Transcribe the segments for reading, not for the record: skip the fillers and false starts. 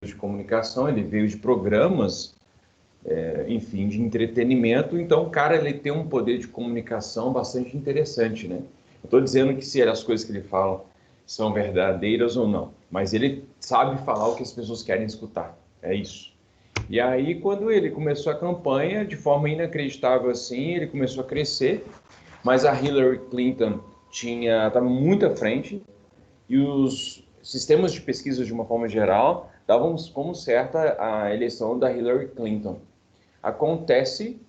de comunicação, ele veio de programas, enfim, de entretenimento. Então, o cara, ele tem um poder de comunicação bastante interessante, né? Eu estou dizendo que se as coisas que ele fala são verdadeiras ou não, mas ele sabe falar o que as pessoas querem escutar, é isso. E aí, quando ele começou a campanha, de forma inacreditável assim, ele começou a crescer, mas a Hillary Clinton estava muito à frente, e os sistemas de pesquisa, de uma forma geral, davam como certa a eleição da Hillary Clinton. Acontece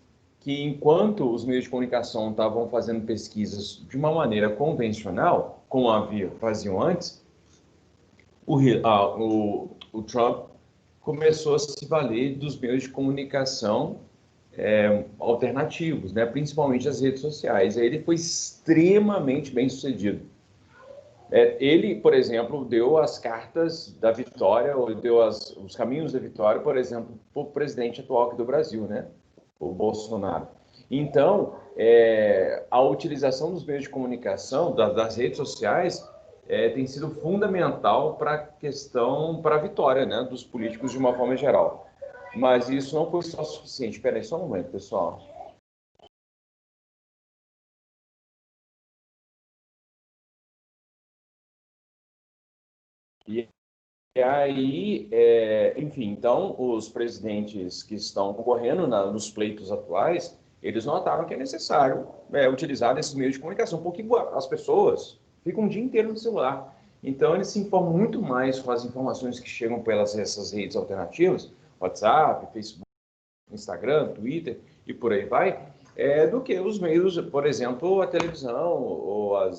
que, enquanto os meios de comunicação estavam fazendo pesquisas de uma maneira convencional, como faziam antes, o Trump começou a se valer dos meios de comunicação alternativos, né? Principalmente as redes sociais. Aí ele foi extremamente bem sucedido. Ele, por exemplo, deu as cartas da vitória, ou deu os caminhos da vitória, por exemplo, para o presidente atual aqui do Brasil, né? O Bolsonaro. Então, a utilização dos meios de comunicação, das redes sociais, tem sido fundamental para a questão, para a vitória, né, dos políticos de uma forma geral. Mas isso não foi só suficiente. Espera aí só um momento, pessoal. E aí, enfim, então, os presidentes que estão concorrendo nos pleitos atuais, eles notaram que é necessário utilizar esses meios de comunicação, porque as pessoas ficam o dia inteiro no celular. Então, eles se informam muito mais com as informações que chegam pelas essas redes alternativas, WhatsApp, Facebook, Instagram, Twitter e por aí vai, do que os meios, por exemplo, a televisão ou a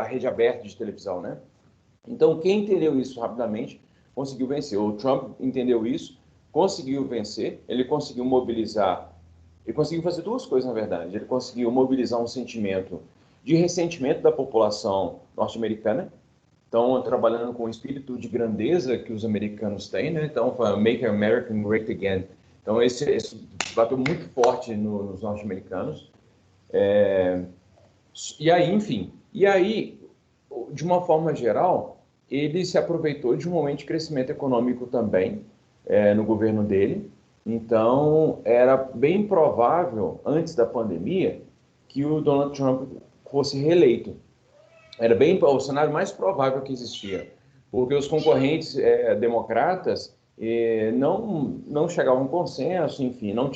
rede aberta de televisão, né? Então, quem entendeu isso rapidamente conseguiu vencer. O Trump entendeu isso, conseguiu vencer, ele conseguiu mobilizar, ele conseguiu fazer duas coisas, na verdade. Ele conseguiu mobilizar um sentimento de ressentimento da população norte-americana, então, trabalhando com o espírito de grandeza que os americanos têm, né? Então, Make America Great Again. Então, esse bateu muito forte nos norte-americanos. E aí, enfim, de uma forma geral, ele se aproveitou de um momento de crescimento econômico também no governo dele. Então, era bem provável, antes da pandemia, que o Donald Trump fosse reeleito. Era bem o cenário mais provável que existia, porque os concorrentes democratas não chegavam a um consenso, enfim, não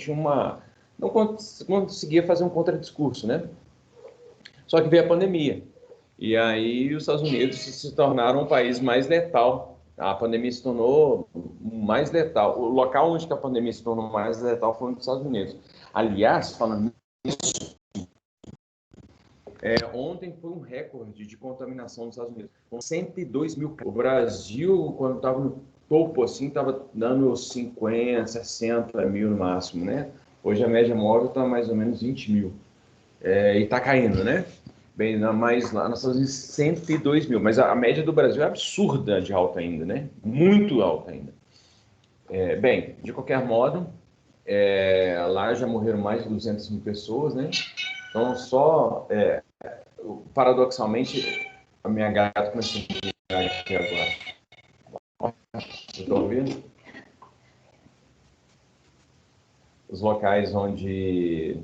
conseguia fazer um contradiscurso, né? Só que veio a pandemia. E aí os Estados Unidos se tornaram um país mais letal. A pandemia se tornou mais letal. O local onde a pandemia se tornou mais letal foi nos Estados Unidos. Aliás, falando nisso, ontem foi um recorde de contaminação nos Estados Unidos, com 102 mil casos. O Brasil, quando estava no topo, assim, estava dando 50, 60 mil no máximo, né? Hoje a média móvel está mais ou menos 20 mil. E está caindo, né? Bem, mas lá nós estamos em 102 mil, mas a média do Brasil é absurda de alta ainda, né? Muito alta ainda. Bem, de qualquer modo, lá já morreram mais de 200 mil pessoas, né? Então, paradoxalmente, a minha gata começou a brigar aqui agora. Vocês estão ouvindo? Os locais onde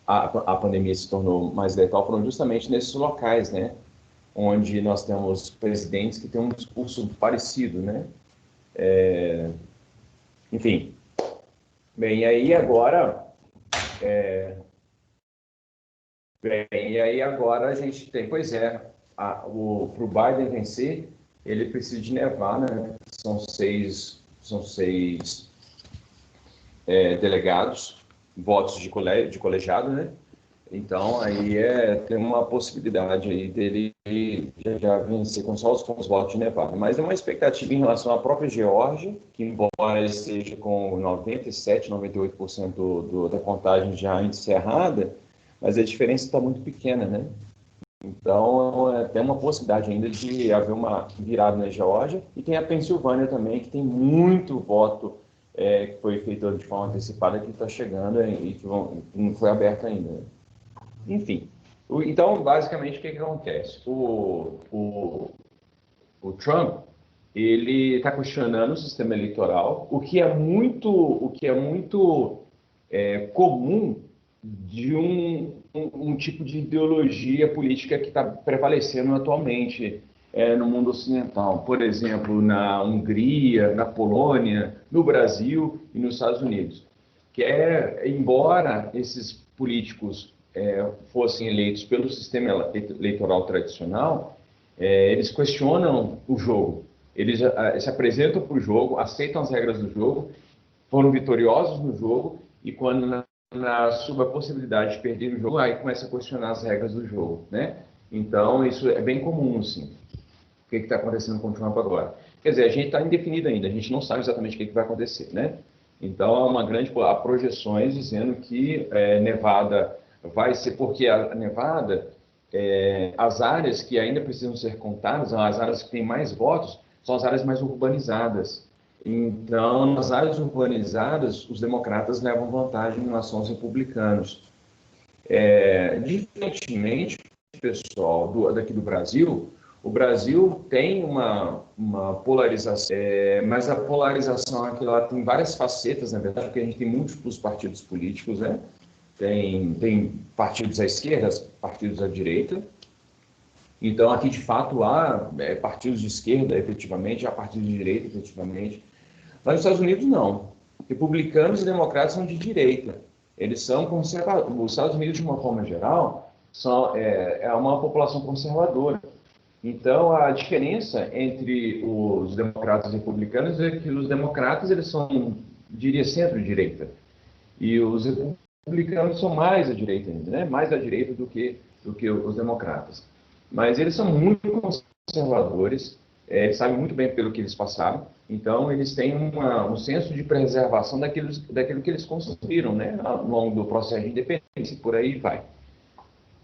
a pandemia se tornou mais letal foram justamente nesses locais, né? Onde nós temos presidentes que têm um discurso parecido, né? Enfim. Bem, e aí agora... a gente tem... Pois para o Biden vencer, ele precisa de nevar, né? São seis delegados, votos de colegiado, né? Então, aí tem uma possibilidade aí dele já vencer com só os votos de Nevada. Mas é uma expectativa em relação à própria Geórgia, que embora ele esteja com 97%, 98% da contagem já encerrada, mas a diferença está muito pequena, né? Então, tem uma possibilidade ainda de haver uma virada na Geórgia. E tem a Pensilvânia também, que tem muito voto que foi feito de forma antecipada, que está chegando e que não foi aberto ainda, né? Enfim, então, basicamente, o que acontece? O Trump, ele está questionando o sistema eleitoral, o que é muito comum de um tipo de ideologia política que está prevalecendo atualmente no mundo ocidental. Por exemplo, na Hungria, na Polônia, no Brasil e nos Estados Unidos. Que é, embora esses políticos fossem eleitos pelo sistema eleitoral tradicional, eles questionam o jogo. Eles se apresentam para o jogo, aceitam as regras do jogo, foram vitoriosos no jogo, e quando sob a possibilidade de perder o jogo, aí começa a questionar as regras do jogo, né? Então, isso é bem comum, sim. O que está acontecendo com o Trump agora? Quer dizer, a gente está indefinido ainda, a gente não sabe exatamente o que vai acontecer, né? Então, há projeções dizendo que Nevada vai ser, porque a Nevada, as áreas que ainda precisam ser contadas, as áreas que têm mais votos, são as áreas mais urbanizadas. Então, nas áreas urbanizadas, os democratas levam vantagem em relação aos republicanos. Diferentemente, pessoal, daqui do Brasil, o Brasil tem uma polarização, mas a polarização aqui ela tem várias facetas, na verdade, porque a gente tem múltiplos partidos políticos, né? Tem partidos à esquerda, partidos à direita. Então, aqui, de fato, há partidos de esquerda, efetivamente, há partidos de direita, efetivamente. Lá nos Estados Unidos, não. Republicanos e democratas são de direita. Eles são conservadores. Os Estados Unidos, de uma forma geral, é uma população conservadora. Então, a diferença entre os democratas e republicanos é que os democratas eles são, diria, centro-direita. E os republicanos são mais à direita ainda, né? Mais à direita do que os democratas. Mas eles são muito conservadores, eles sabem muito bem pelo que eles passaram, então eles têm um senso de preservação daquilo que eles construíram, né? Ao longo do processo de independência, e por aí vai.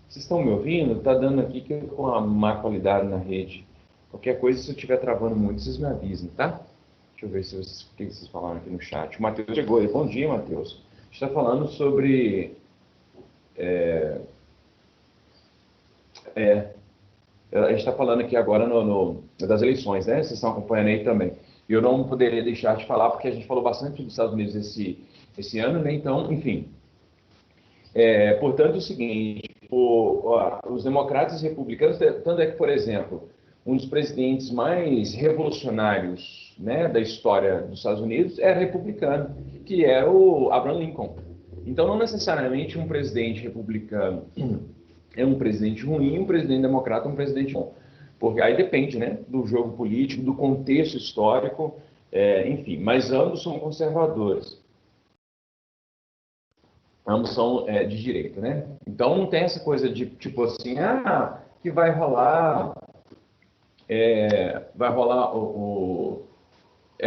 Vocês estão me ouvindo? Está dando aqui que eu estou com uma má qualidade na rede. Qualquer coisa, se eu estiver travando muito, vocês me avisem, tá? Deixa eu ver o que vocês falaram aqui no chat. O Matheus chegou aí. Bom dia, Matheus. A gente está falando sobre... a gente está falando aqui agora das eleições, né? Vocês estão acompanhando aí também. E eu não poderia deixar de falar, porque a gente falou bastante dos Estados Unidos esse ano, né? Então, enfim. Portanto, é o seguinte, os democratas e republicanos, tanto é que, por exemplo, um dos presidentes mais revolucionários, né, da história dos Estados Unidos era republicano, que é o Abraham Lincoln. Então, não necessariamente um presidente republicano é um presidente ruim, um presidente democrata é um presidente bom. Porque aí depende, né, do jogo político, do contexto histórico, enfim, mas ambos são conservadores. Ambos são de direita, né? Então não tem essa coisa de tipo assim, que vai rolar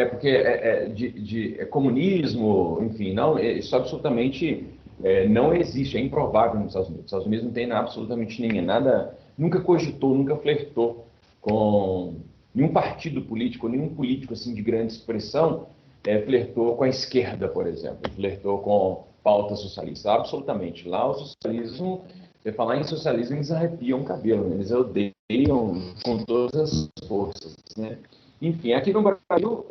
porque é comunismo, enfim, não, isso absolutamente não existe, é improvável nos Estados Unidos. Os Estados Unidos não tem absolutamente ninguém, nada, nunca cogitou, nunca flertou com nenhum partido político, nenhum político assim de grande expressão flertou com a esquerda, por exemplo, flertou com pauta socialista, absolutamente. Lá o socialismo, você falar em socialismo, eles arrepiam o cabelo, né? Eles odeiam com todas as forças, né? Enfim, aqui no Brasil,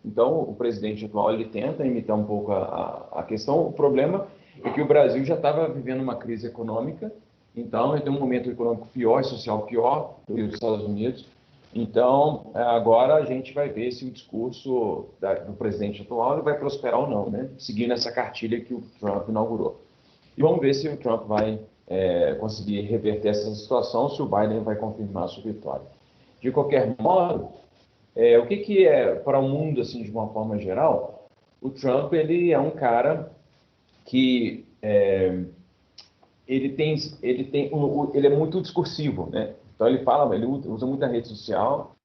então, o presidente atual ele tenta imitar um pouco a questão. O problema é que o Brasil já estava vivendo uma crise econômica, então ele tem um momento econômico pior e social pior do que os Estados Unidos. Então, agora a gente vai ver se o discurso do presidente atual vai prosperar ou não, né? Seguindo essa cartilha que o Trump inaugurou. E vamos ver se o Trump vai conseguir reverter essa situação, se o Biden vai confirmar a sua vitória. De qualquer modo, o que é para o mundo, assim, de uma forma geral, o Trump ele é um cara que ele é muito discursivo, né? Então ele usa muita rede social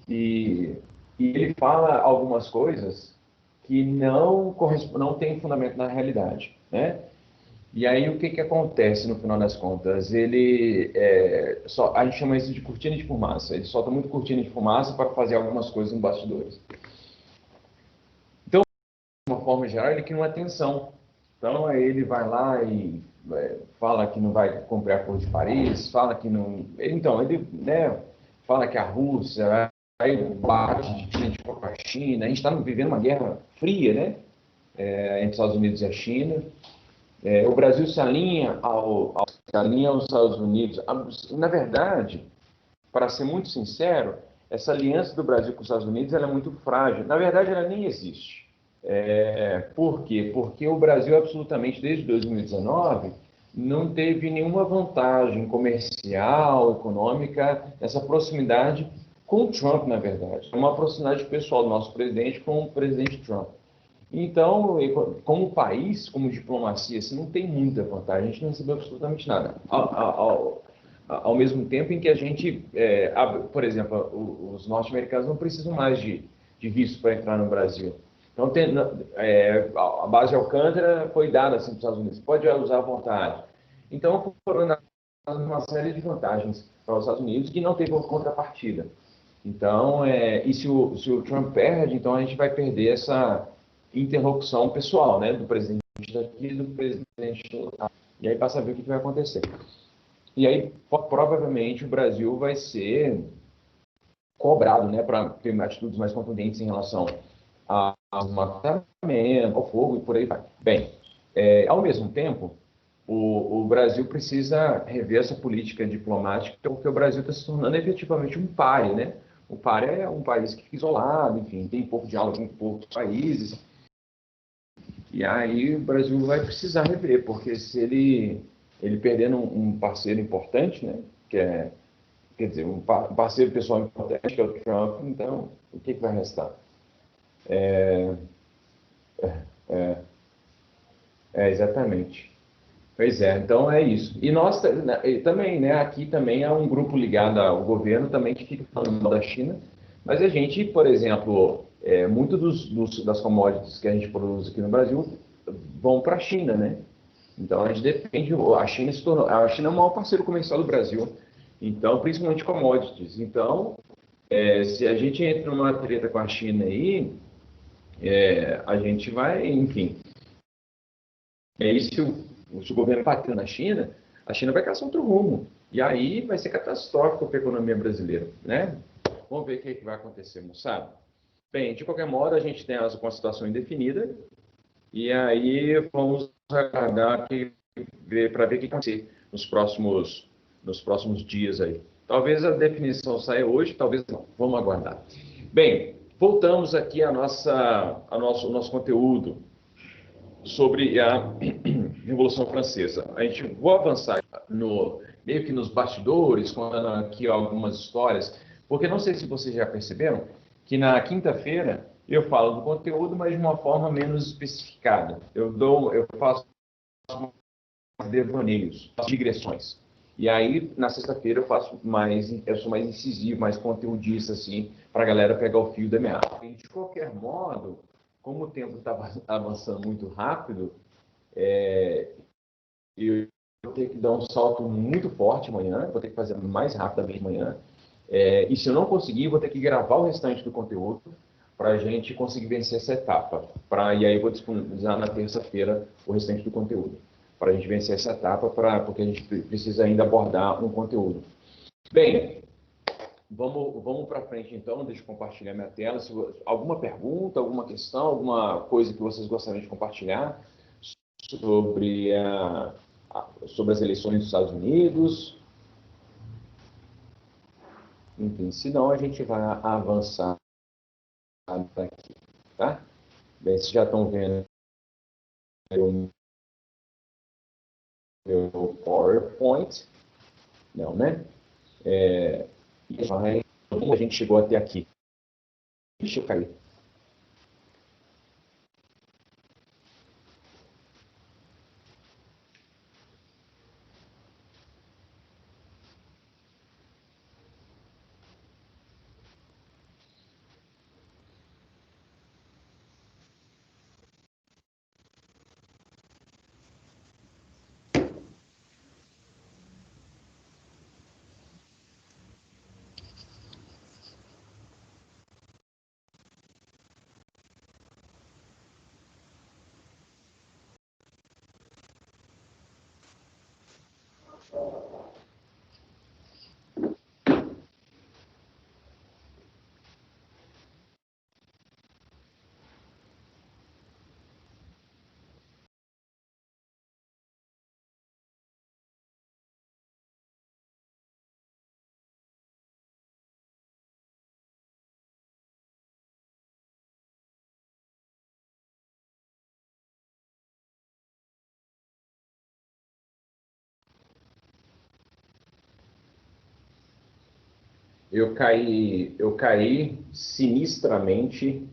e ele fala algumas coisas que não tem fundamento na realidade, né? E aí o que acontece no final das contas? A gente chama isso de cortina de fumaça. Ele solta muito cortina de fumaça para fazer algumas coisas no bastidores. Então, de uma forma geral, ele cria uma tensão. Então, aí ele vai lá e fala que não vai cumprir a Acordo de Paris, fala que não... Então, ele, né, fala que a Rússia aí o embate de gente com a China, a gente está vivendo uma guerra fria, né? Entre os Estados Unidos e a China. O Brasil se alinha aos Estados Unidos. Na verdade, para ser muito sincero, essa aliança do Brasil com os Estados Unidos ela é muito frágil. Na verdade, ela nem existe. Por quê? Porque o Brasil, absolutamente, desde 2019, não teve nenhuma vantagem comercial, econômica, essa proximidade com o Trump, na verdade. É uma proximidade pessoal do nosso presidente com o presidente Trump. Então, como país, como diplomacia, assim, não tem muita vantagem, a gente não recebeu absolutamente nada. Ao mesmo tempo em que a gente, por exemplo, os norte-americanos não precisam mais de visto para entrar no Brasil. Então, a base de Alcântara foi dada assim, para os Estados Unidos, pode usar à vontade. Então, foram uma série de vantagens para os Estados Unidos que não teve contrapartida. Então, e se o Trump perde, então a gente vai perder essa interlocução pessoal, né, do presidente daqui e do presidente local. E aí passa a ver o que vai acontecer. E aí, provavelmente, o Brasil vai ser cobrado, né, para ter atitudes mais contundentes em relação ao desmatamento, ao fogo e por aí vai. Bem, ao mesmo tempo, o Brasil precisa rever essa política diplomática, porque o Brasil está se tornando efetivamente um páreo, né? O páreo é um país que fica isolado, enfim, tem pouco diálogo com poucos países. E aí o Brasil vai precisar rever, porque se ele perdendo um parceiro importante, né? Quer dizer, um parceiro pessoal importante, que é o Trump, então o que vai restar? Exatamente. Pois é, então é isso. E nós também, né, aqui também há um grupo ligado ao governo também que fica falando da China, mas a gente, por exemplo, muito das commodities que a gente produz aqui no Brasil vão para a China, né? Então a gente depende, a China é o maior parceiro comercial do Brasil, então principalmente commodities. Então, se a gente entra numa treta com a China aí, a gente vai, enfim, e aí, se o governo bater na China, a China vai caçar outro rumo. E aí vai ser catastrófico para a economia brasileira, né? Vamos ver o que vai acontecer, moçada. Bem, de qualquer modo, a gente tem uma situação indefinida e aí vamos aguardar para ver o que vai acontecer nos próximos dias aí. Talvez a definição saia hoje, talvez não. Vamos aguardar. Bem, voltamos aqui ao nosso conteúdo sobre a Revolução Francesa. A gente vou avançar meio que nos bastidores, contando aqui algumas histórias, porque não sei se vocês já perceberam que na quinta-feira eu falo do conteúdo, mas de uma forma menos especificada. Eu faço devaneios, digressões. E aí, na sexta-feira, eu sou mais incisivo, mais conteudista, assim, para a galera pegar o fio da meada. E, de qualquer modo, como o tempo está avançando muito rápido, eu vou ter que dar um salto muito forte amanhã, vou ter que fazer mais rapidamente amanhã. E se eu não conseguir, vou ter que gravar o restante do conteúdo para a gente conseguir vencer essa etapa. E aí eu vou disponibilizar na terça-feira o restante do conteúdo. Para a gente vencer essa etapa, porque a gente precisa ainda abordar um conteúdo. Bem, vamos para frente então, deixa eu compartilhar minha tela. Alguma pergunta, alguma questão, alguma coisa que vocês gostariam de compartilhar sobre, sobre as eleições dos Estados Unidos? Enfim, senão a gente vai avançar daqui, tá? Bem, vocês já estão vendo o meu PowerPoint? Não, né? Como a gente chegou até aqui? Deixa eu cair. eu caí sinistramente,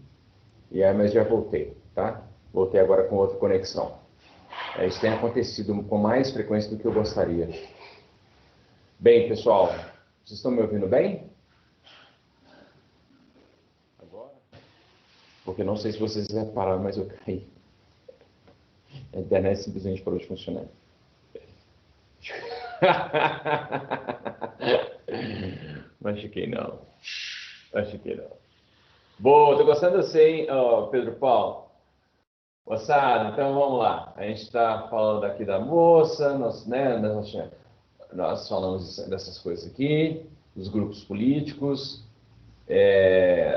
mas já voltei, tá? Voltei agora com outra conexão. Isso tem acontecido com mais frequência do que eu gostaria. Bem, pessoal, vocês estão me ouvindo bem? Agora? Porque não sei se vocês repararam, mas eu caí. A internet simplesmente parou de funcionar. Machuquei não. Machuquei não. Boa, tô gostando de você, hein, Pedro Paulo? Moçada, então vamos lá. A gente está falando aqui da moça, nós falamos dessas coisas aqui, dos grupos políticos,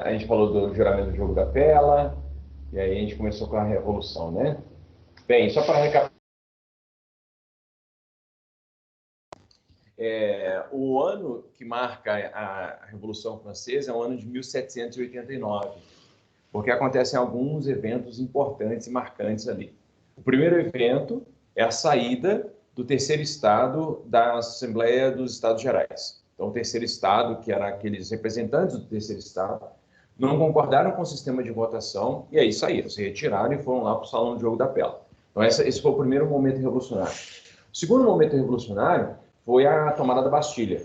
a gente falou do juramento do jogo da Pela, e aí a gente começou com a Revolução, né? Bem, só para recapitular, o ano que marca a Revolução Francesa é o ano de 1789, porque acontecem alguns eventos importantes e marcantes ali. O primeiro evento é a saída do terceiro estado da Assembleia dos Estados Gerais. Então, o terceiro estado, que era aqueles representantes do terceiro estado, não concordaram com o sistema de votação e aí saíram, se retiraram e foram lá para o salão de jogo da Pela. Então, esse foi o primeiro momento revolucionário. O segundo momento revolucionário foi a tomada da Bastilha.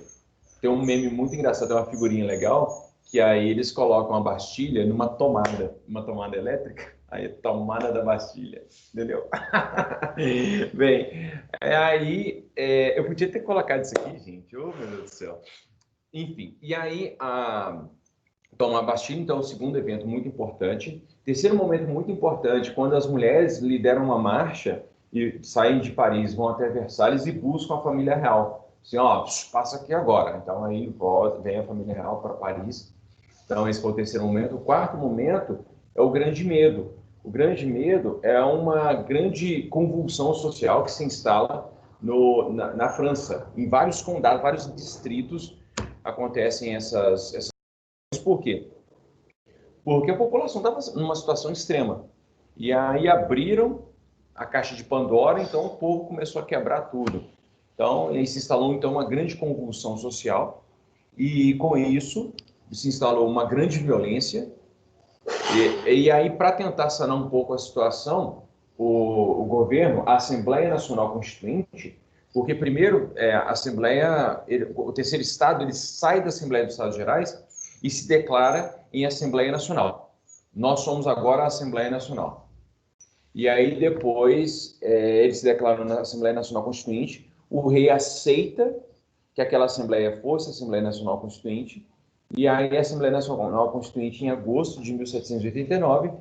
Tem um meme muito engraçado, tem uma figurinha legal, que aí eles colocam a Bastilha numa tomada, uma tomada elétrica, aí tomada da Bastilha, entendeu? Bem, eu podia ter colocado isso aqui, gente, oh meu Deus do céu. Enfim, e aí a Bastilha, então, é o segundo evento muito importante. Terceiro momento muito importante, quando as mulheres lideram uma marcha e saem de Paris, vão até Versalhes e buscam a família real. Assim, ó, passa aqui agora. Então, aí vem a família real para Paris. Então, esse foi o terceiro momento. O quarto momento é o grande medo. O grande medo é uma grande convulsão social que se instala na França. Em vários condados, vários distritos acontecem essas. Por quê? Porque a população estava numa situação extrema. E aí abriram a caixa de Pandora, então o povo começou a quebrar tudo. Então, aí se instalou então uma grande convulsão social e com isso se instalou uma grande violência. E aí, para tentar sanar um pouco a situação, o governo, a Assembleia Nacional Constituinte, porque primeiro o terceiro estado, ele sai da Assembleia dos Estados Gerais e se declara em Assembleia Nacional. Nós somos agora a Assembleia Nacional. E aí depois eles se declaram na Assembleia Nacional Constituinte, o rei aceita que aquela Assembleia fosse a Assembleia Nacional Constituinte, e aí a Assembleia Nacional Constituinte, em agosto de 1789,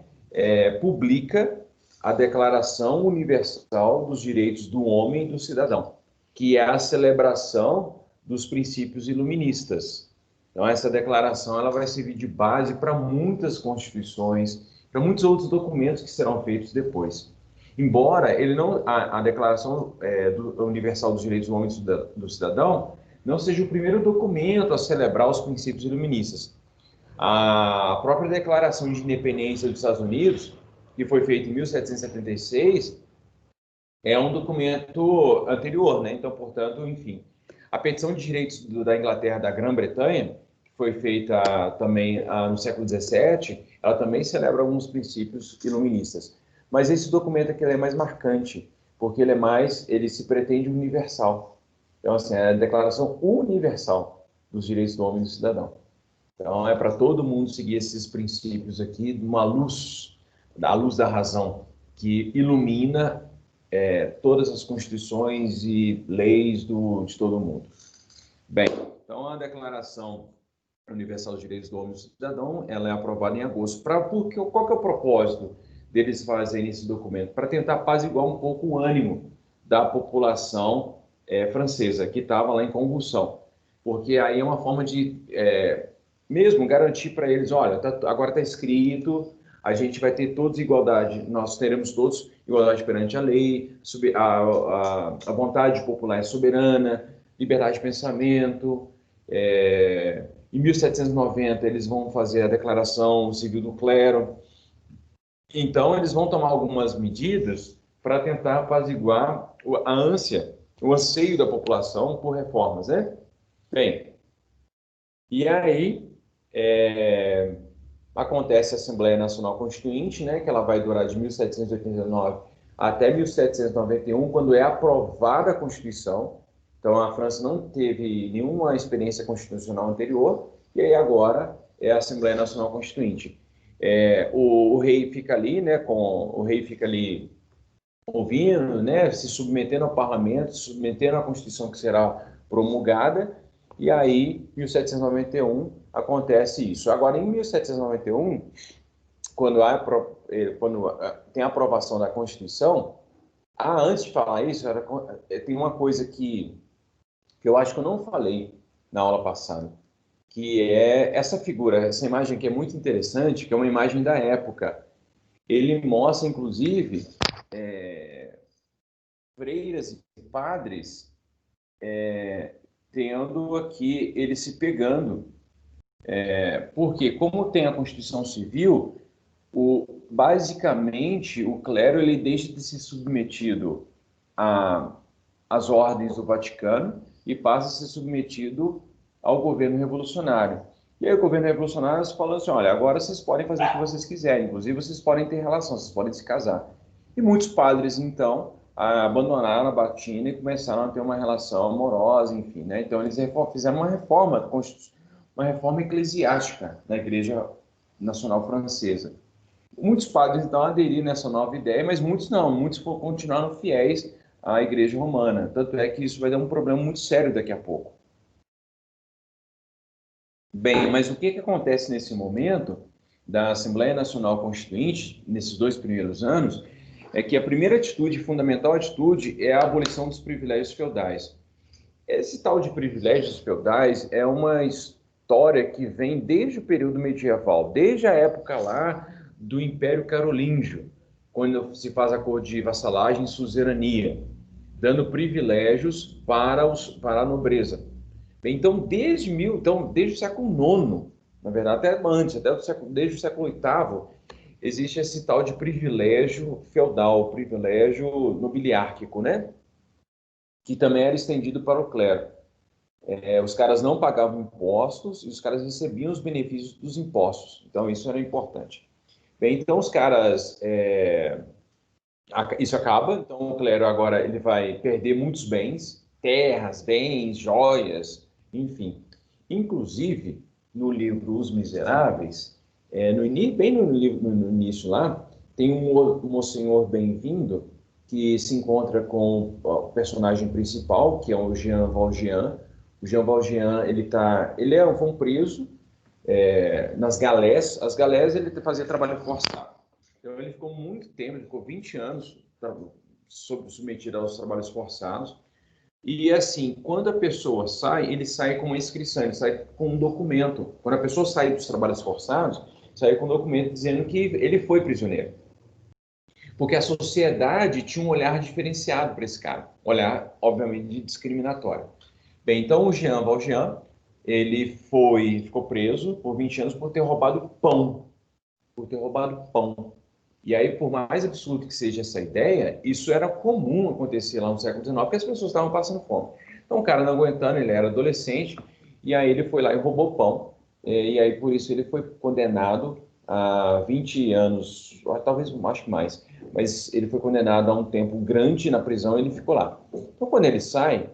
publica a Declaração Universal dos Direitos do Homem e do Cidadão, que é a celebração dos princípios iluministas. Então, essa declaração ela vai servir de base para muitas constituições, para muitos outros documentos que serão feitos depois. Embora a Declaração Universal dos Direitos do Homem e do Cidadão não seja o primeiro documento a celebrar os princípios iluministas. A própria Declaração de Independência dos Estados Unidos, que foi feita em 1776, é um documento anterior, né? Então, portanto, enfim. A Petição de Direitos da Inglaterra, da Grã-Bretanha, que foi feita também no século XVII, ela também celebra alguns princípios iluministas. Mas esse documento aqui é mais marcante, porque ele se pretende universal. Então, assim, é a Declaração Universal dos Direitos do Homem e do Cidadão. Então, é para todo mundo seguir esses princípios aqui, a luz da razão, que ilumina todas as constituições e leis de todo mundo. Bem, então a Declaração Universal dos Direitos do Homem e do Cidadão, ela é aprovada em agosto. Qual que é o propósito deles fazerem esse documento? Para tentar apaziguar um pouco o ânimo da população francesa, que estava lá em convulsão. Porque aí é uma forma de mesmo garantir para eles, olha, agora está escrito, a gente vai ter todos igualdade, nós teremos todos igualdade perante a lei, a vontade popular é soberana, liberdade de pensamento. Em 1790 eles vão fazer a Declaração Civil do Clero. Então eles vão tomar algumas medidas para tentar apaziguar a ânsia, o anseio da população por reformas, né? Bem, E aí acontece a Assembleia Nacional Constituinte, né, que ela vai durar de 1789 até 1791, quando é aprovada a Constituição. Então, a França não teve nenhuma experiência constitucional anterior, e aí agora é a Assembleia Nacional Constituinte. O rei fica ali, né, o rei fica ali ouvindo, né, se submetendo ao parlamento, se submetendo à Constituição que será promulgada, e aí, em 1791, acontece isso. Agora, em 1791, quando tem a aprovação da Constituição, antes de falar isso, tem uma coisa que eu acho que eu não falei na aula passada, que é essa figura, essa imagem que é muito interessante, que é uma imagem da época. Ele mostra, inclusive, freiras e padres tendo aqui eles se pegando. Porque, como tem a Constituição Civil, basicamente o clero ele deixa de ser submetido às ordens do Vaticano e passa a ser submetido ao governo revolucionário. E aí o governo revolucionário falou assim, olha, agora vocês podem fazer o que vocês quiserem, inclusive vocês podem ter relação, vocês podem se casar. E muitos padres, então, abandonaram a batina e começaram a ter uma relação amorosa, enfim, né? Então eles fizeram uma reforma eclesiástica na Igreja Nacional Francesa. Muitos padres, então, aderiram nessa nova ideia, mas muitos não, muitos continuaram fiéis à Igreja Romana. Tanto é que isso vai dar um problema muito sério daqui a pouco. Bem, mas o que acontece nesse momento da Assembleia Nacional Constituinte, nesses 2 primeiros anos, é que a primeira atitude, fundamental atitude, é a abolição dos privilégios feudais. Esse tal de privilégios feudais é uma história que vem desde o período medieval, desde a época lá do Império Carolíngio, quando se faz acordo de vassalagem e suzerania, dando privilégios para a nobreza. Então, desde o século IX, na verdade, até antes, desde o século VIII, existe esse tal de privilégio feudal, privilégio nobiliárquico, né? Que também era estendido para o clero. Os caras não pagavam impostos e os caras recebiam os benefícios dos impostos. Então, isso era importante. Bem, então os caras... isso acaba, então o clero agora ele vai perder muitos bens, terras, bens, joias, enfim. Inclusive, no livro Os Miseráveis, bem no início lá, tem um Monsenhor Bem-vindo que se encontra com o personagem principal, que é o Jean Valjean. O Jean Valjean, foi um preso nas galés. As galés ele fazia trabalho forçado. Então ele ficou muito tempo, ele ficou 20 anos submetido aos trabalhos forçados. E assim, quando a pessoa sai, ele sai com uma inscrição, ele sai com um documento. Quando a pessoa sai dos trabalhos forçados, sai com um documento dizendo que ele foi prisioneiro. Porque a sociedade tinha um olhar diferenciado para esse cara, um olhar, obviamente, discriminatório. Bem, então o Jean Valjean, ele ficou preso por 20 anos por ter roubado pão. Por ter roubado pão. E aí, por mais absurdo que seja essa ideia, isso era comum acontecer lá no século XIX, porque as pessoas estavam passando fome. Então, o cara não aguentando, ele era adolescente, e aí ele foi lá e roubou pão. E aí, por isso, ele foi condenado a 20 anos, talvez, acho que mais, mas ele foi condenado a um tempo grande na prisão e ele ficou lá. Então, quando ele sai,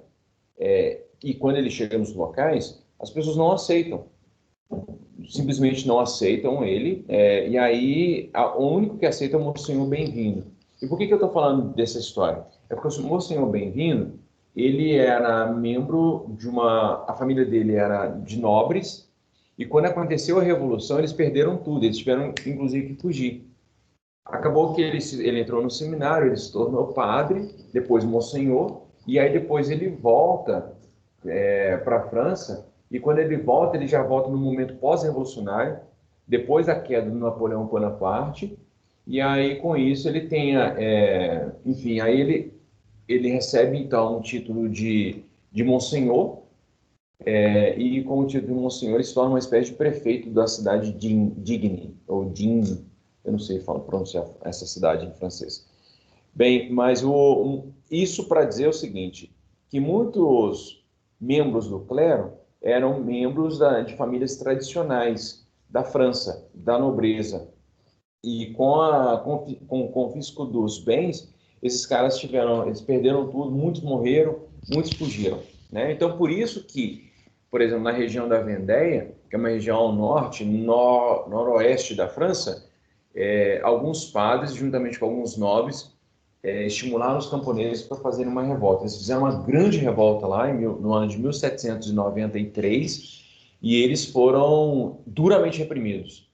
e quando ele chega nos locais, as pessoas não aceitam. Simplesmente não aceitam ele, e aí o único que aceita é o Monsenhor Bem-vindo. E por que eu estou falando dessa história? É porque o Monsenhor Bem-vindo, ele era membro a família dele era de nobres, e quando aconteceu a Revolução, eles perderam tudo, eles tiveram, inclusive, que fugir. Acabou que ele entrou no seminário, ele se tornou padre, depois Monsenhor, e aí depois ele volta para a França, e quando ele volta, ele já volta no momento pós-revolucionário, depois da queda do Napoleão Bonaparte, e aí com isso ele tem, enfim, aí ele recebe então o título de Monsenhor, e com o título de Monsenhor ele se torna uma espécie de prefeito da cidade de Digne, ou Digne, eu não sei pronunciar essa cidade em francês. Bem, mas isso para dizer o seguinte, que muitos membros do clero eram membros de famílias tradicionais da França, da nobreza. E com o confisco dos bens, esses caras eles perderam tudo, muitos morreram, muitos fugiram, né? Então, por isso que, por exemplo, na região da Vendéia, que é uma região ao norte, noroeste da França, alguns padres, juntamente com alguns nobres, estimularam os camponeses para fazerem uma revolta. Eles fizeram uma grande revolta lá no ano de 1793 e eles foram duramente reprimidos.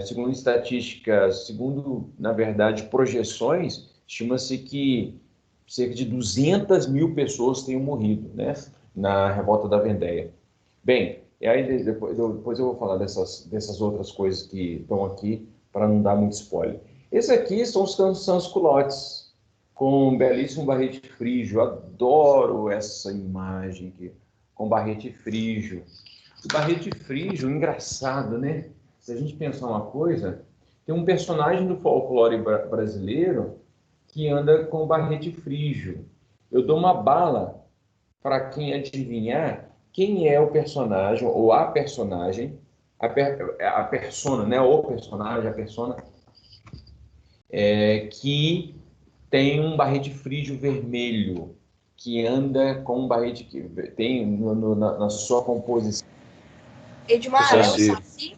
Segundo estatísticas, segundo, na verdade, projeções, estima-se que cerca de 200 mil pessoas tenham morrido, né, na revolta da Vendéia. Bem, e aí depois eu vou falar dessas outras coisas que estão aqui, para não dar muito spoiler. Esse aqui são os sans-culottes, com um belíssimo barrete frígio. Eu adoro essa imagem aqui, com barrete frígio. O barrete frígio, engraçado, né? Se a gente pensar uma coisa, tem um personagem do folclore brasileiro que anda com barrete frígio. Eu dou uma bala para quem adivinhar quem é o personagem ou a personagem, a persona, né? O personagem, a persona, que tem um barrete frígio vermelho, que anda com um barrete que tem na sua composição. Edmar, é o Saci?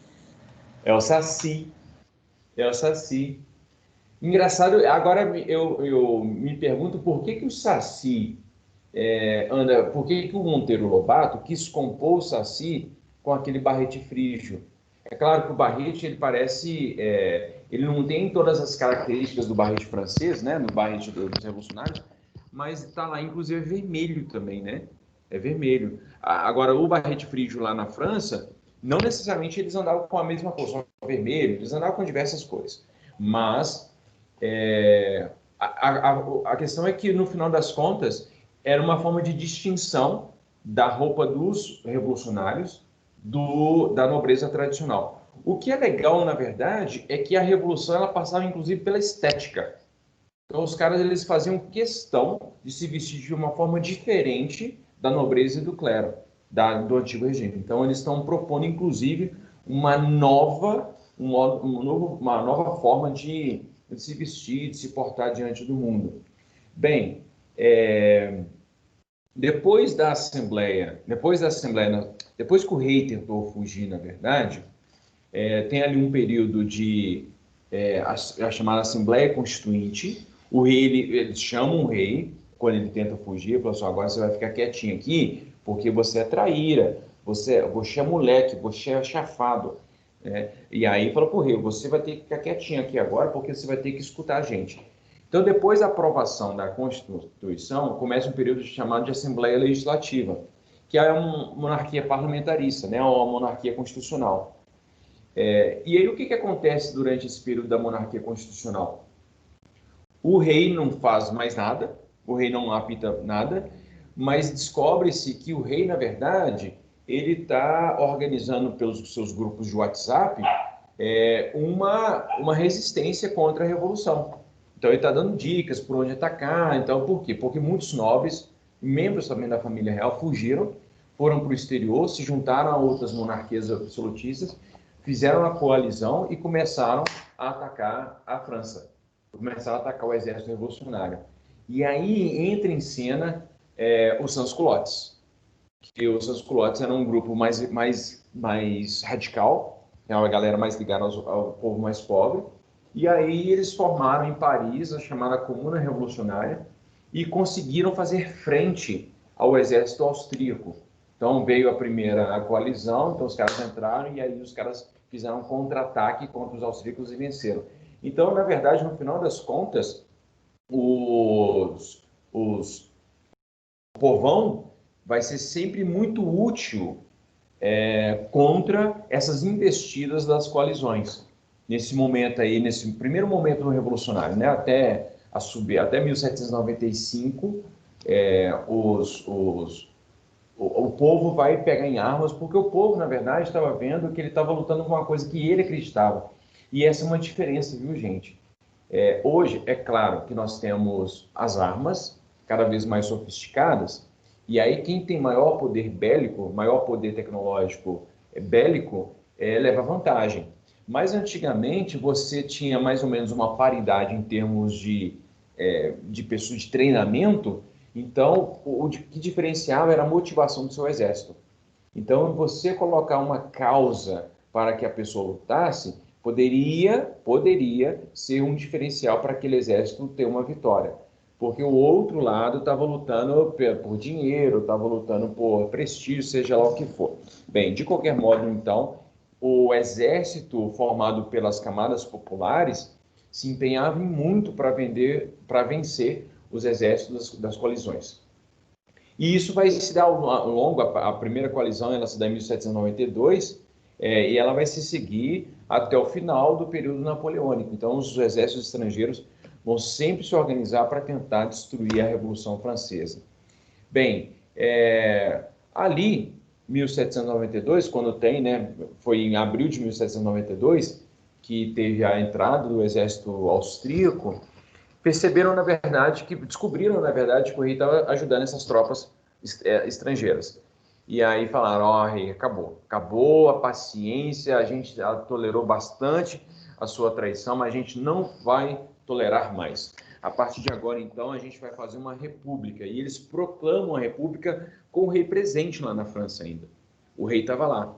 É o Saci. É o Saci. Engraçado, agora eu me pergunto por que o Saci anda, por que o Monteiro Lobato quis compor o Saci com aquele barrete frígio? É claro que o barrete, ele parece, ele não tem todas as características do barrete francês, né, no barrete dos revolucionários, mas está lá, inclusive, é vermelho também, né? É vermelho. Agora, o barrete frígio lá na França, não necessariamente eles andavam com a mesma cor, só vermelho, eles andavam com diversas cores. Mas a questão é que, no final das contas, era uma forma de distinção da roupa dos revolucionários da nobreza tradicional. O que é legal, na verdade, é que a revolução ela passava, inclusive, pela estética. Então, os caras eles faziam questão de se vestir de uma forma diferente da nobreza e do clero, do antigo regime. Então, eles estão propondo, inclusive, uma nova forma de se vestir, de se portar diante do mundo. Bem, depois que o rei tentou fugir, na verdade, tem ali um período de a chamada Assembleia Constituinte. O rei, eles chamam o rei, quando ele tenta fugir, fala assim, agora você vai ficar quietinho aqui, porque você é traíra, você é moleque, você é chafado. E aí fala para o rei, você vai ter que ficar quietinho aqui agora, porque você vai ter que escutar a gente. Então, depois da aprovação da Constituição, começa um período chamado de Assembleia Legislativa, que é uma monarquia parlamentarista, né, uma monarquia constitucional. E aí, o que acontece durante esse período da monarquia constitucional? O rei não faz mais nada, o rei não apita nada, mas descobre-se que o rei, na verdade, ele está organizando pelos seus grupos de WhatsApp uma resistência contra a revolução. Então, ele está dando dicas por onde atacar. Então, por quê? Porque muitos nobres, membros também da família real, fugiram, foram para o exterior, se juntaram a outras monarquias absolutistas, fizeram a coalizão e começaram a atacar a França. Começaram a atacar o exército revolucionário. E aí entra em cena os sans-culottes. Que os sans-culottes eram um grupo mais radical, é uma galera mais ligada ao povo mais pobre. E aí eles formaram em Paris a chamada Comuna Revolucionária e conseguiram fazer frente ao exército austríaco. Então veio a primeira coalizão, então os caras entraram e aí os caras fizeram um contra-ataque contra os austríacos e venceram. Então, na verdade, no final das contas, o povão vai ser sempre muito útil contra essas investidas das coalizões. Nesse momento aí, nesse primeiro momento do revolucionário, né, até 1795, o povo vai pegar em armas, porque o povo, na verdade, estava vendo que ele estava lutando com uma coisa que ele acreditava. E essa é uma diferença, viu, gente? Hoje, é claro que nós temos as armas cada vez mais sofisticadas, E aí quem tem maior poder bélico, maior poder tecnológico bélico, leva vantagem. Mas antigamente você tinha mais ou menos uma paridade em termos de pessoas de treinamento, então o que diferenciava era a motivação do seu exército. Então você colocar uma causa para que a pessoa lutasse poderia ser um diferencial para aquele exército ter uma vitória. Porque o outro lado estava lutando por dinheiro, estava lutando por prestígio, seja lá o que for. Bem, de qualquer modo, então, o exército formado pelas camadas populares se empenhava em muito para vencer os exércitos das coalizões. E isso vai se dar ao longo, a primeira coalizão ela se dá em 1792, e ela vai se seguir até o final do período napoleônico. Então, os exércitos estrangeiros vão sempre se organizar para tentar destruir a Revolução Francesa. Bem, ali, 1792, quando tem, né, foi em abril de 1792, que teve a entrada do exército austríaco, descobriram, na verdade, que o rei estava ajudando essas tropas estrangeiras. E aí falaram, ó, rei, acabou a paciência, a gente já tolerou bastante a sua traição, mas a gente não vai tolerar mais. A partir de agora, então, a gente vai fazer uma república. E eles proclamam a república com o rei presente lá na França ainda. O rei estava lá,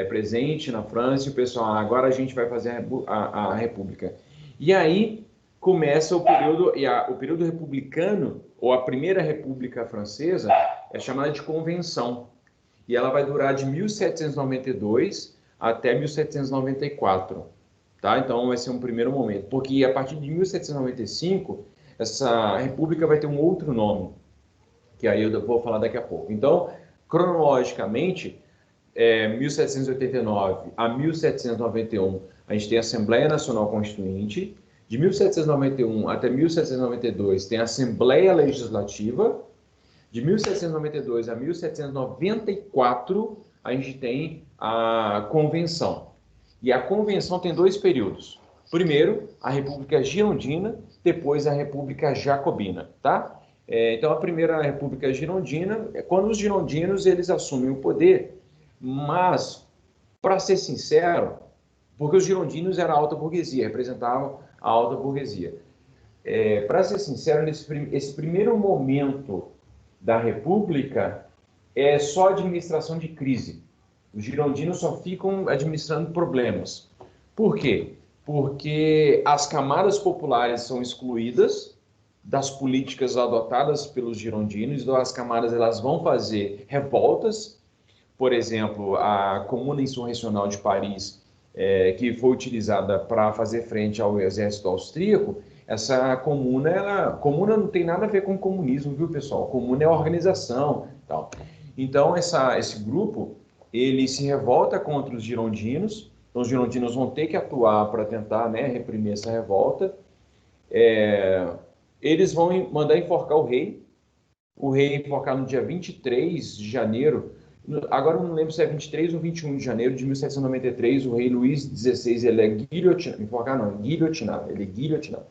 presente na França, e o pessoal, agora a gente vai fazer a república. E aí começa o período republicano, ou a primeira república francesa, é chamada de convenção. E ela vai durar de 1792 até 1794. Tá? Então vai ser um primeiro momento. Porque a partir de 1795, essa república vai ter um outro nome, que aí eu vou falar daqui a pouco. Então, cronologicamente, 1789 a 1791, a gente tem a Assembleia Nacional Constituinte. De 1791 até 1792 tem a Assembleia Legislativa. De 1792 a 1794 a gente tem a Convenção. E a Convenção tem dois períodos. Primeiro, a República Girondina, depois a República Jacobina, tá? Então, a primeira República Girondina é quando os girondinos eles assumem o poder, mas, para ser sincero, porque os girondinos eram a alta burguesia, representavam a alta burguesia. Para ser sincero, esse primeiro momento da República é só administração de crise. Os girondinos só ficam administrando problemas. Por quê? Porque as camadas populares são excluídas das políticas adotadas pelos girondinos, então as camadas elas vão fazer revoltas. Por exemplo, a Comuna Insurrecional de Paris, que foi utilizada para fazer frente ao exército austríaco, essa comuna não tem nada a ver com comunismo, viu, pessoal? Comuna é organização, tal. Então, esse grupo, ele se revolta contra os girondinos, então os girondinos vão ter que atuar para tentar, né, reprimir essa revolta. Eles vão mandar enforcar o rei enforcar no dia 23 de janeiro, agora eu não lembro se é 23 ou 21 de janeiro de 1793, o rei Luís XVI, ele é guilhotinado, enforcar não, guilhotinado, ele é guilhotinado,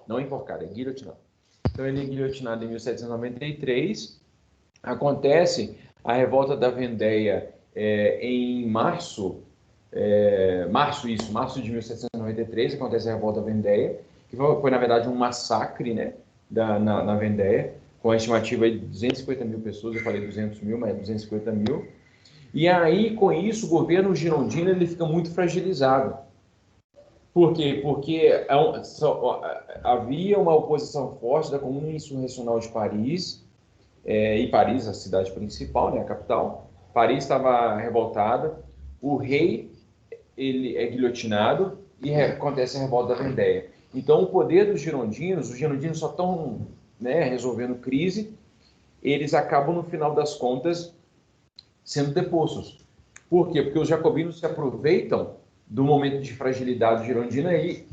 não enforcado, é guilhotinado. Então ele é guilhotinado em 1793, acontece a revolta da Vendéia em março de 1793, acontece a revolta da Vendéia, que foi na verdade um massacre, né, na Vendéia, com a estimativa de 250 mil pessoas, eu falei 200 mil, mas 250 mil. E aí, com isso, o governo girondino ele fica muito fragilizado. Por quê? Porque havia uma oposição forte da Comuna Insurrecional de Paris, e Paris, a cidade principal, né, a capital. Paris estava revoltada, o rei ele é guilhotinado e acontece a revolta da Vendéia. Então, o poder dos girondinos, os girondinos só estão, né, resolvendo crise, eles acabam, no final das contas, sendo depostos. Por quê? Porque os jacobinos se aproveitam do momento de fragilidade girondina e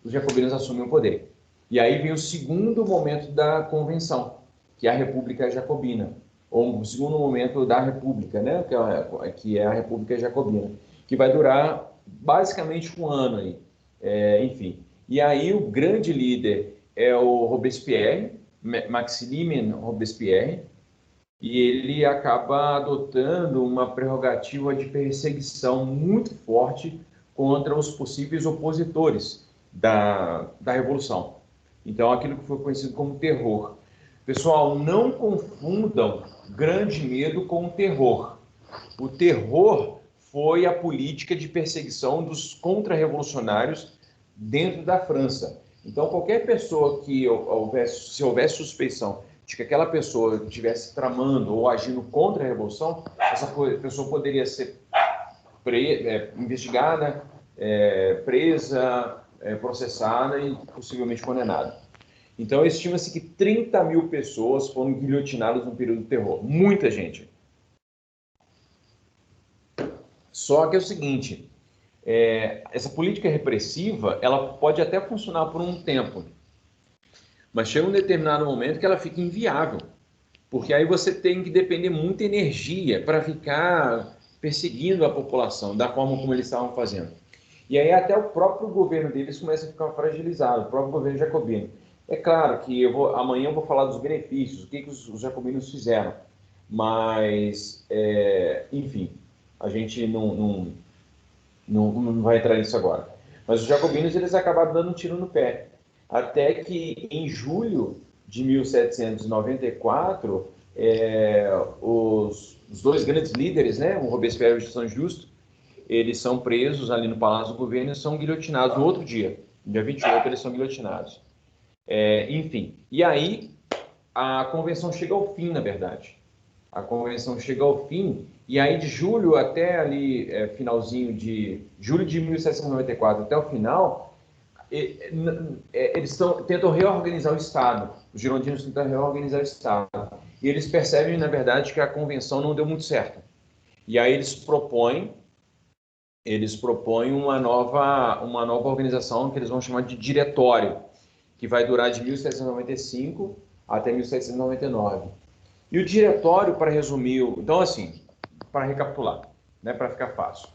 os jacobinos assumem o poder. E aí vem o segundo momento da convenção, que é a República Jacobina, ou o segundo momento da República, né, que é a República Jacobina, que vai durar basicamente um ano aí, enfim. E aí o grande líder é o Robespierre, Maximilien Robespierre, e ele acaba adotando uma prerrogativa de perseguição muito forte contra os possíveis opositores da Revolução. Então, aquilo que foi conhecido como terror. Pessoal, não confundam grande medo com terror. O terror foi a política de perseguição dos contra-revolucionários dentro da França. Então, qualquer pessoa que se houvesse suspeição de que aquela pessoa estivesse tramando ou agindo contra a revolução, essa pessoa poderia ser investigada, presa, processada e possivelmente condenada. Então, estima-se que 30 mil pessoas foram guilhotinadas no período do terror. Muita gente. Só que é o seguinte, essa política repressiva, ela pode até funcionar por um tempo, mas chega um determinado momento que ela fica inviável, porque aí você tem que depender muita energia para ficar perseguindo a população da forma como eles estavam fazendo. E aí até o próprio governo deles começa a ficar fragilizado, o próprio governo jacobino. É claro que amanhã eu vou falar dos benefícios, o que os jacobinos fizeram, mas, enfim, a gente não vai entrar nisso agora. Mas os jacobinos, eles acabaram dando um tiro no pé. Até que, em julho de 1794, os dois grandes líderes, né, o Robespierre e o São Justo, eles são presos ali no Palácio do Governo e são guilhotinados no outro dia. No dia 28, eles são guilhotinados. Enfim, e aí a convenção chega ao fim, na verdade. A convenção chega ao fim, e aí de julho até ali, finalzinho de julho de 1794 até o final, eles tentam reorganizar o Estado. Os girondinos tentam reorganizar o Estado. E eles percebem, na verdade, que a convenção não deu muito certo. E aí eles propõem uma nova organização que eles vão chamar de diretório, que vai durar de 1795 até 1799. E o diretório, para resumir, então assim, para recapitular, né, para ficar fácil.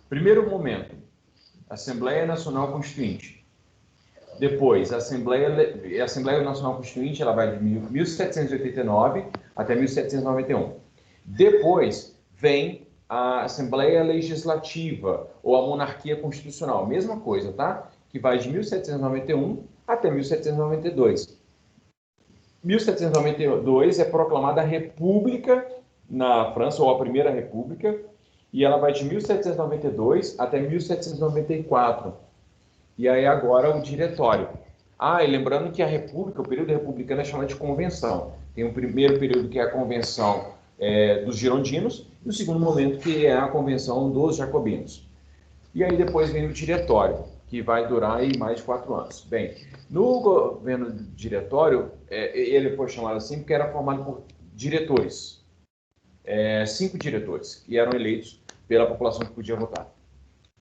Primeiro momento, Assembleia Nacional Constituinte. Depois, a Assembleia Nacional Constituinte, ela vai de 1789 até 1791. Depois vem a Assembleia Legislativa, ou a Monarquia Constitucional, mesma coisa, tá? Que vai de 1791 até 1792. 1792 é proclamada a República na França, ou a Primeira República, e ela vai de 1792 até 1794. E aí agora o diretório. E lembrando que a República, o período republicano é chamado de convenção. Tem um primeiro período que é a convenção dos girondinos, e o segundo momento que é a convenção dos jacobinos. E aí depois vem o diretório, que vai durar aí mais de 4 anos. Bem, no governo diretório, ele foi chamado assim porque era formado por diretores. 5 diretores, que eram eleitos pela população que podia votar.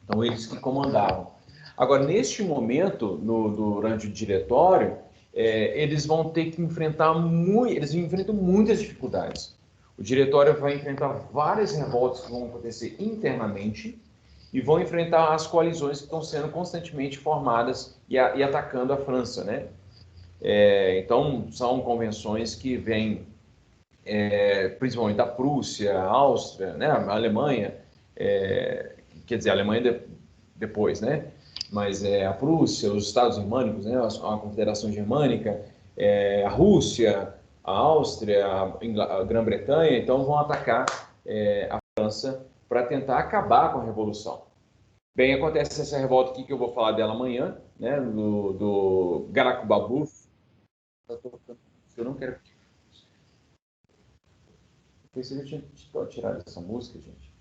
Então, eles que comandavam. Agora, neste momento, durante o diretório, eles vão ter que eles enfrentam muitas dificuldades. O diretório vai enfrentar várias revoltas que vão acontecer internamente e vão enfrentar as coalizões que estão sendo constantemente formadas e atacando a França, né? Então, são convenções que vêm principalmente da Prússia, a Áustria, né? A Alemanha, quer dizer, a Alemanha depois, né? Mas a Prússia, os Estados Germânicos, né? A Confederação Germânica, a Rússia, a Áustria, a Grã-Bretanha, então vão atacar a França para tentar acabar com a Revolução. Bem, acontece essa revolta aqui que eu vou falar dela amanhã, né? Do Garakubabu. Eu não quero. Eu pensei que eu tinha tirado essa música, gente.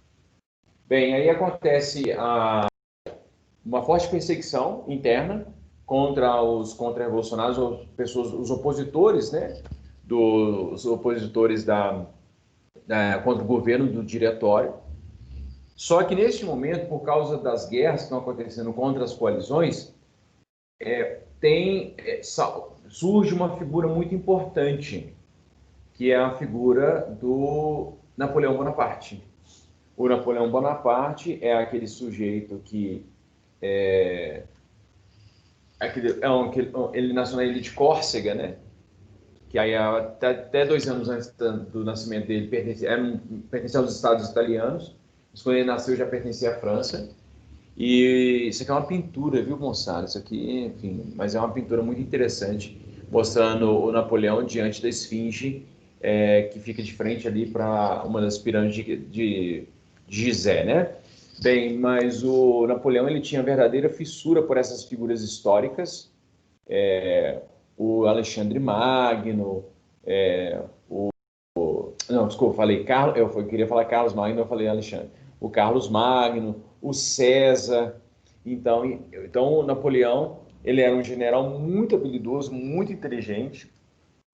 Bem, aí acontece uma forte perseguição interna contra os contra-revolucionários, os opositores, né? Os opositores contra o governo do diretório. Só que neste momento, por causa das guerras que estão acontecendo contra as coalizões, surge uma figura muito importante, que é a figura do Napoleão Bonaparte. O Napoleão Bonaparte é aquele sujeito que ele nasceu na ilha de Córcega, né? que aí até 2 anos antes do nascimento dele pertencia aos Estados italianos, mas quando ele nasceu já pertencia à França. E isso aqui é uma pintura, viu, Gonçalo? Isso aqui, enfim, mas é uma pintura muito interessante, mostrando o Napoleão diante da Esfinge, que fica de frente ali para uma das pirâmides de Gizé, né? Bem, mas o Napoleão ele tinha verdadeira fissura por essas figuras históricas, o Alexandre Magno, não, desculpa, falei Carlos, eu queria falar Carlos Magno, eu falei Alexandre. O Carlos Magno, o César. Então o Napoleão, ele era um general muito habilidoso, muito inteligente,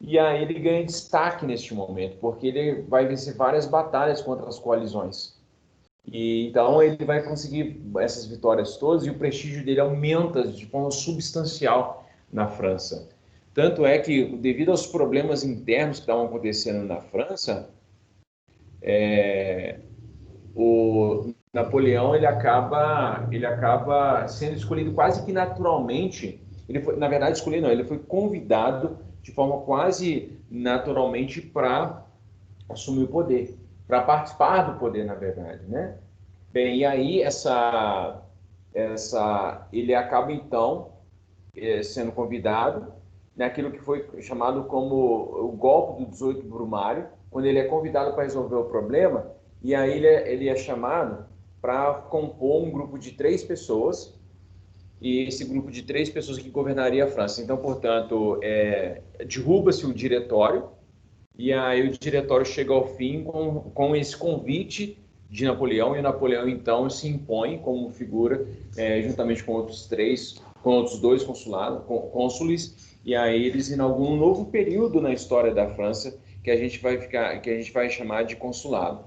e aí ele ganha destaque neste momento, porque ele vai vencer várias batalhas contra as coalizões. E então ele vai conseguir essas vitórias todas e o prestígio dele aumenta de forma substancial na França. Tanto é que, devido aos problemas internos que estavam acontecendo na França, o Napoleão ele acaba sendo escolhido quase que naturalmente. Ele foi, na verdade, escolhido não, ele foi convidado de forma quase naturalmente para assumir o poder, para participar do poder, na verdade, né? Bem, e aí ele acaba então sendo convidado naquilo que foi chamado como o golpe do 18 Brumário, quando ele é convidado para resolver o problema, e aí ele é chamado para compor um grupo de 3 pessoas, e esse grupo de 3 pessoas que governaria a França. Então, portanto, derruba-se o diretório, e aí o diretório chega ao fim com esse convite de Napoleão, e Napoleão então se impõe como figura, juntamente com outros 2 cônsules, e aí eles inauguraram um novo período na história da França que a gente vai chamar de consulado.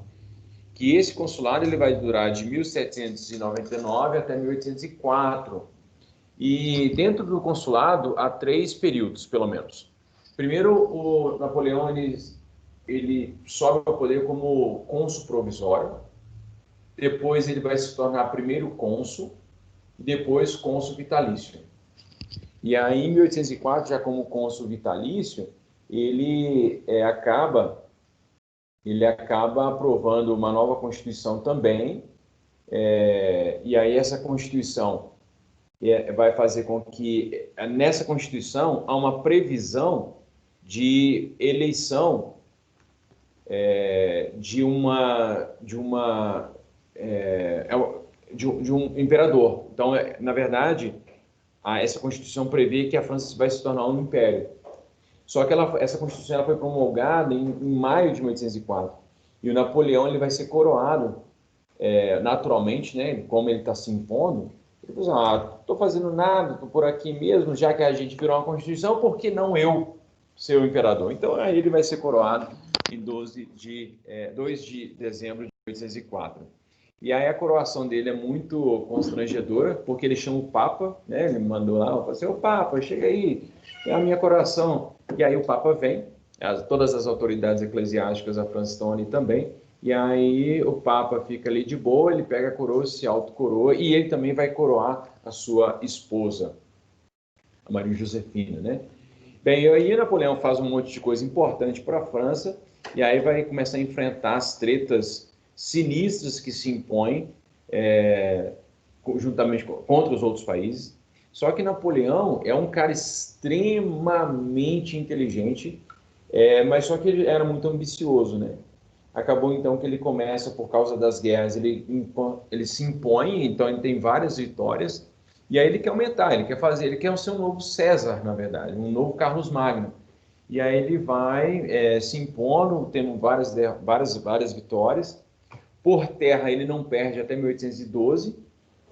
Que esse consulado ele vai durar de 1799 até 1804. E dentro do consulado há 3 períodos, pelo menos. Primeiro, o Napoleão ele sobe ao poder como cônsul provisório. Depois ele vai se tornar primeiro cônsul e depois cônsul vitalício. E aí, em 1804, já como cônsul vitalício, ele acaba aprovando uma nova Constituição também. E aí essa Constituição vai fazer com que, nessa Constituição, há uma previsão de eleição de um imperador. Então, na verdade, essa Constituição prevê que a França vai se tornar um império. Só que essa Constituição ela foi promulgada em maio de 1804. E o Napoleão ele vai ser coroado naturalmente, né? Como ele está se impondo. Ele falou assim, estou fazendo nada, estou por aqui mesmo, já que a gente virou uma Constituição, por que não eu ser o imperador? Então, aí ele vai ser coroado em 2 de dezembro de 1804. E aí a coroação dele é muito constrangedora, porque ele chama o Papa, né? Ele mandou lá, falou assim, ô Papa, chega aí, é a minha coroação. E aí o Papa vem, todas as autoridades eclesiásticas da França estão ali também, e aí o Papa fica ali de boa, ele pega a coroa, se autocoroa, e ele também vai coroar a sua esposa, a Maria Josefina, né? Bem, aí Napoleão faz um monte de coisa importante para a França, e aí vai começar a enfrentar as tretas sinistras que se impõem juntamente contra os outros países. Só que Napoleão é um cara extremamente inteligente, mas só que ele era muito ambicioso, né? Acabou então que ele começa, por causa das guerras, ele se impõe, então ele tem várias vitórias, e aí ele quer aumentar, ele quer ser um novo César, na verdade, um novo Carlos Magno. E aí ele vai se impondo, tendo várias vitórias. Por terra ele não perde até 1812,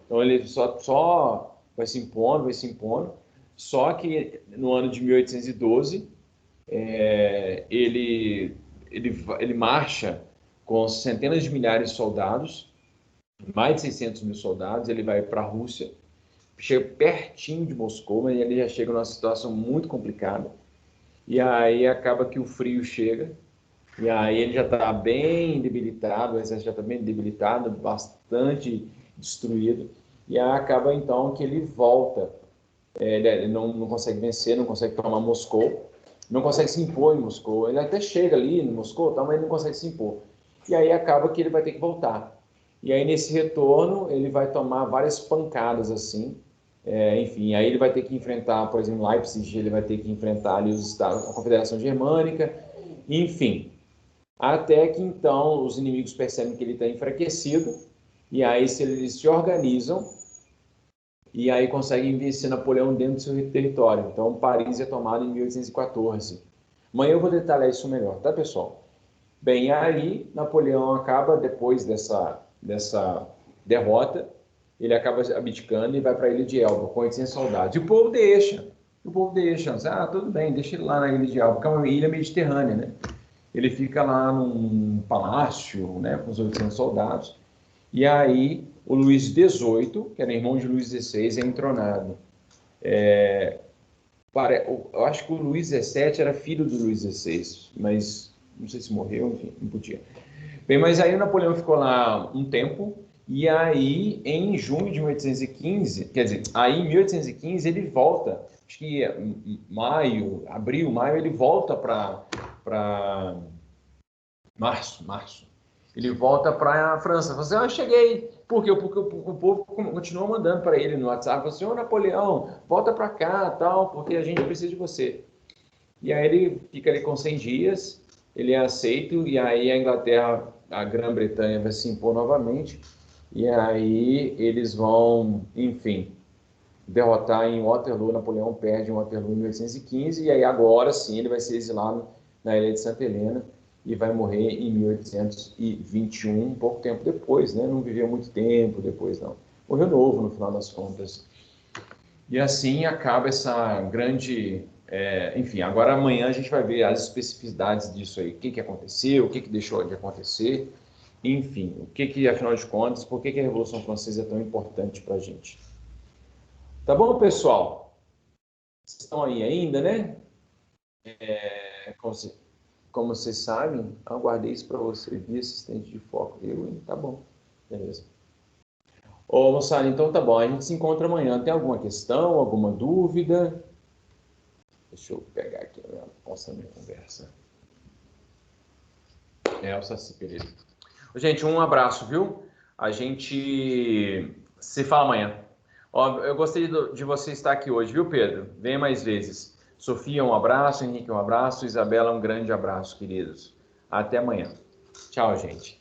então ele só vai se impondo. Só que no ano de 1812 ele marcha com centenas de milhares de soldados, mais de 600 mil soldados, ele vai para a Rússia, chega pertinho de Moscou, mas ele já chega numa situação muito complicada, e aí acaba que o frio chega, e aí ele já está bem debilitado, o exército já está bem debilitado, bastante destruído, e aí acaba então que ele volta, ele não consegue vencer, não consegue tomar Moscou, não consegue se impor em Moscou. Ele até chega ali em Moscou, tá, mas ele não consegue se impor. E aí acaba que ele vai ter que voltar. E aí nesse retorno ele vai tomar várias pancadas assim. Enfim, aí ele vai ter que enfrentar, por exemplo, Leipzig, ele vai ter que enfrentar ali os Estados, a Confederação Germânica, enfim. Até que então os inimigos percebem que ele está enfraquecido, e aí se eles se organizam, e aí conseguem vencer Napoleão dentro do seu território. Então Paris é tomada em 1814. Amanhã eu vou detalhar isso melhor, tá, pessoal? Bem, aí Napoleão acaba, depois dessa derrota, ele acaba abdicando e vai para a Ilha de Elba com 800 soldados. E o povo deixa, tudo bem, deixa ele lá na Ilha de Elba, porque é uma ilha mediterrânea, né? Ele fica lá num palácio, né, com os 800 soldados, e aí o Luís XVIII, que era irmão de Luís XVI, é entronado. Eu acho que o Luís XVII era filho do Luís XVI, mas não sei se morreu, enfim, não podia. Bem, mas aí o Napoleão ficou lá um tempo, e aí em junho de 1815, quer dizer, aí em 1815 ele volta, acho que abril, maio, ele volta para março. Ele volta para a França. Fala assim, cheguei. Por quê? Porque o povo continua mandando para ele no WhatsApp. Fala assim, Napoleão, volta para cá, tal, porque a gente precisa de você. E aí ele fica ali com 100 dias, ele é aceito, e aí a Inglaterra, a Grã-Bretanha vai se impor novamente, e aí eles vão, enfim, derrotar em Waterloo. Napoleão perde em Waterloo em 1815, e aí agora sim ele vai ser exilado na ilha de Santa Helena, e vai morrer em 1821, pouco tempo depois, né? Não viveu muito tempo depois, não. Morreu novo, no final das contas. E assim acaba essa grande... enfim, agora amanhã a gente vai ver as especificidades disso aí. O que aconteceu, o que deixou de acontecer, enfim, o que afinal de contas, por que a Revolução Francesa é tão importante para a gente. Tá bom, pessoal? Vocês estão aí ainda, né? Como vocês sabem, eu guardei isso para você, via assistente de foco. Tá bom, beleza. Ô, moçada, então tá bom, a gente se encontra amanhã. Tem alguma questão, alguma dúvida? Deixa eu pegar aqui a minha conversa. O Saci Pereira. Gente, um abraço, viu? A gente se fala amanhã. Eu gostei de você estar aqui hoje, viu, Pedro? Venha mais vezes. Sofia, um abraço. Henrique, um abraço. Isabela, um grande abraço, queridos. Até amanhã. Tchau, gente.